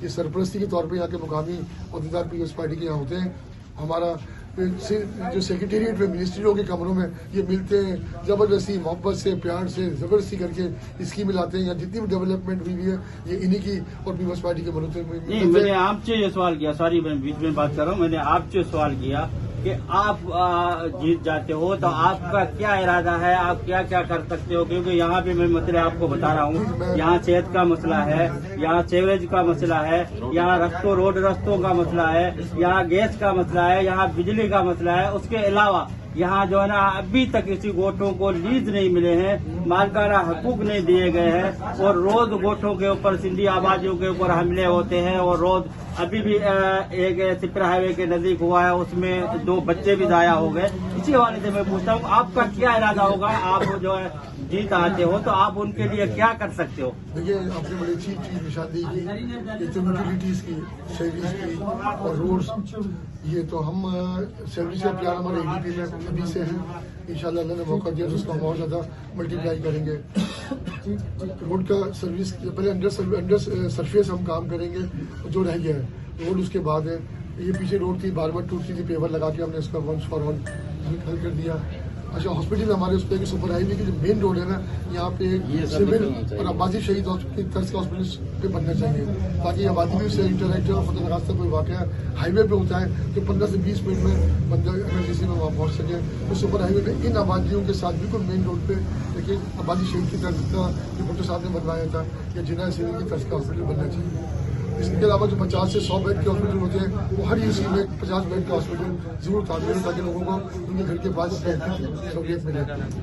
ये सरपरस्ती के तौर पे यहाँ के मुकामी अहदेदार पीपल्स पार्टी के यहाँ होते हैं। हमारा जो सेक्रेटेरिएट में मिनिस्ट्रियों के कमरों में ये मिलते हैं, जबरदस्ती मोहब्बत से प्यार से जबरदस्ती करके स्कीमें लाते हैं। यहाँ जितनी भी डेवलपमेंट हुई है ये इन्हीं की और पीपल्स पार्टी के मदद से। मैंने आपसे ये सवाल किया, सॉरी मैं बीच में बात कर रहा हूँ, मैंने आपसे सवाल किया कि आप जीत जाते हो तो आपका क्या इरादा है, आप क्या क्या कर सकते हो, क्योंकि यहाँ पे मैं मसले आपको बता रहा हूँ। यहाँ सेहत का मसला है, यहाँ सीवरेज का मसला है, यहाँ रस्तों का मसला है, यहाँ गैस का मसला है, यहाँ बिजली का मसला है। उसके अलावा यहाँ जो है ना अभी तक किसी गोठों को लीज नहीं मिले हैं, मालकाना हकूक नहीं दिए गए हैं और रोज गोठों के ऊपर सिंधी आबादियों के ऊपर हमले होते हैं। और रोज अभी भी एक सिपरा हाईवे के नजदीक हुआ है, उसमें 2 बच्चे भी जाया हो गए। इसी हवाले से मैं पूछता हूँ आपका क्या इरादा होगा, आप जो है जीत आते हो तो आप उनके लिए क्या कर सकते हो? देखिए आपने बड़ी अच्छी चीज निशानदेही की, यूटिलिटीज की, सर्विस की और रोड्स, ये तो हम सर्विस का प्लान हमारे ADP में अभी से है। इंशाल्लाह अल्लाह ने मौका दिया तो उसको हम और ज्यादा मल्टीप्लाई करेंगे। रोड का सर्विस पहले अंडर सरफेस हम काम करेंगे, जो रह गया है रोड उसके बाद है। ये पीछे रोड थी, बार टूटती थी, पेपर लगा के हमने इसका वंस फॉर ऑल हल कर दिया। अच्छा हॉस्पिटल हमारे उस पर सुपर हाईवे की जो मेन रोड है ना, यहाँ पे सिविल और आबादी शहीद की तर्ज का हॉस्पिटल पे बनना चाहिए, ताकि आबादी भी उससे इंटरेक्ट हो। फतेह नवाज तक कोई वाकया हाईवे पे होता है तो 15 से 20 मिनट में बंदा इमरजेंसी में वहाँ पहुँच सके। तो सुपर हाईवे पे इन आबादियों के साथ बिल्कुल मेन रोड पे देखिए आबादी शहीद की तर्ज का जो भुट्टो साहब ने बनवाया था या जिना सिविल की तर्ज का हॉस्पिटल बनना चाहिए। इसके अलावा जो 50 से 100 बेड के हॉस्पिटल होते हैं वो हर यूसी में 50 बेड का हॉस्पिटल जरूर तामीर हो, ताकि लोगों को उनके घर के पास सहूलियत मिले।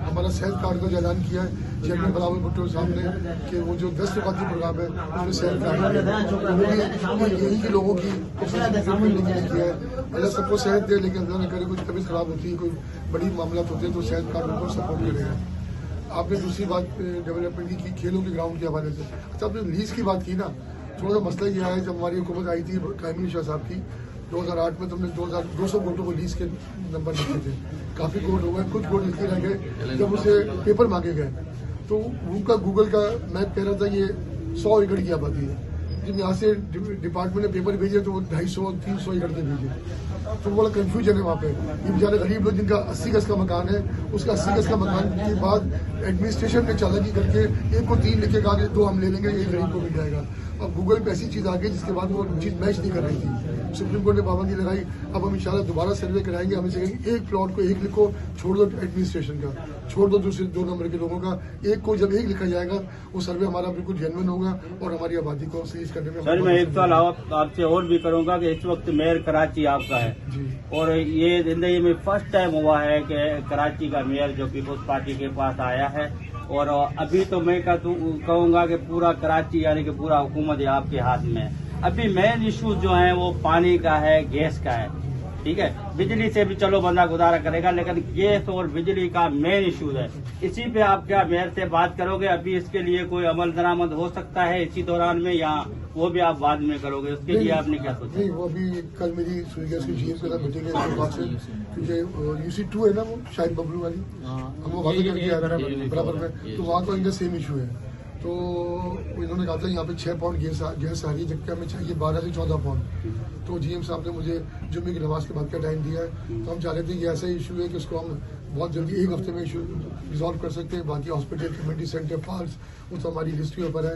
हमारा सेहत कार्ड का जो ऐलान किया है चेयरमैन बिलावल भुट्टो साहब ने कि वो जो 10 रुपये प्रोग्राम है उसमें सेहत कार्ड यही के लोगों की किया है। अल्लाह सबको सेहत दे, लेकिन अल्लाह ने करे कोई तबीयत खराब होती है, कोई बड़ी मामला होते हैं तो सेहत कार्ड उनको सपोर्ट करेगा। आपने दूसरी बात डेवलपमेंट की खेलों के ग्राउंड के हवाले से। अच्छा आपने लीज की बात की ना, थोड़ा सा मसला ये है जब हमारी हुकूमत आई थी कायमी शाह साहब की 2008 में, तुमने 200 वोटों को लीज के नंबर लिखे थे, काफ़ी वोट हो गए, कुछ वोट लिखे रह गए। जब उसे पेपर मांगे गए तो उनका गूगल का मैप कह रहा था ये 100 एकड़ की आबादी है। जब यहाँ से डिपार्टमेंट ने पेपर भेजे तो वो 250-300 एकड़ के भेजे, तो बड़ा कन्फ्यूजन है वहाँ पे। ये बेचारे गरीब लोग जिनका 80 गज का मकान है, उसका 80 गज का मकान के बाद एडमिनिस्ट्रेशन ने चालाकी करके एक को 3 लिखे, कहा 2 हम ले लेंगे, एक गरीब को मिल जाएगा। अब गूगल पे ऐसी चीज़ आ गई जिसके बाद वो चीज़ मैच नहीं कर रही थी। सुप्रीम कोर्ट ने पाबंदी लगाई। अब हम इंशाल्लाह दोबारा सर्वे कराएंगे, हमें कहेंगे एक प्लॉट को 1 लिखो, छोड़ दो एडमिनिस्ट्रेशन का, छोड़ दो दूसरे 2 नंबर के लोगों का, एक को जब 1 लिखा जाएगा वो सर्वे हमारा बिल्कुल जेन्युइन होगा और हमारी आबादी को सीज करने में। सर मैं एक सवाल आपसे और भी करूंगा कि इस वक्त मेयर कराची आपका है जी, और ये जिंदगी में फर्स्ट टाइम हुआ है कि कराची का मेयर जो पीपल्स पार्टी के पास आया है। और अभी तो मैं कहूँगा कि पूरा कराची यानी कि पूरा हुकूमत है आपके हाथ में। अभी मेन इश्यूज जो है वो पानी का है, गैस का है, ठीक है, बिजली से भी चलो बंदा गुजारा करेगा, लेकिन गैस और बिजली का मेन इशू है। इसी पे आप क्या मेयर से बात करोगे? अभी इसके लिए कोई अमल दरामद हो सकता है इसी दौरान में, या वो भी आप बाद में करोगे? उसके लिए आपने क्या सोचा? नहीं, वो अभी कल मेरी सुई गैस की GM के साथ मीटिंग है, क्योंकि UC2 है ना वो शायद बबलू वाली, हम वो वादा करके आ रहे हैं बराबर में, तो वहाँ तो इनका सेम इशू है। तो इन्होंने कहा था यहाँ पे 6 पाउंड गैस आ रही है, जबकि हमें चाहिए 12 से 14 पाउंड। तो GM साहब ने मुझे जुम्मे की नमाज के बाद का टाइम दिया है, तो हम चाह रहे थे कि ऐसा इशू है कि उसको हम बहुत जल्दी 1 हफ्ते में इशू रिजॉल्व कर सकते हैं। बाकी हॉस्पिटल, कम्युनिटी सेंटर, पार्क्स, वो तो हमारी लिस्ट के ऊपर है।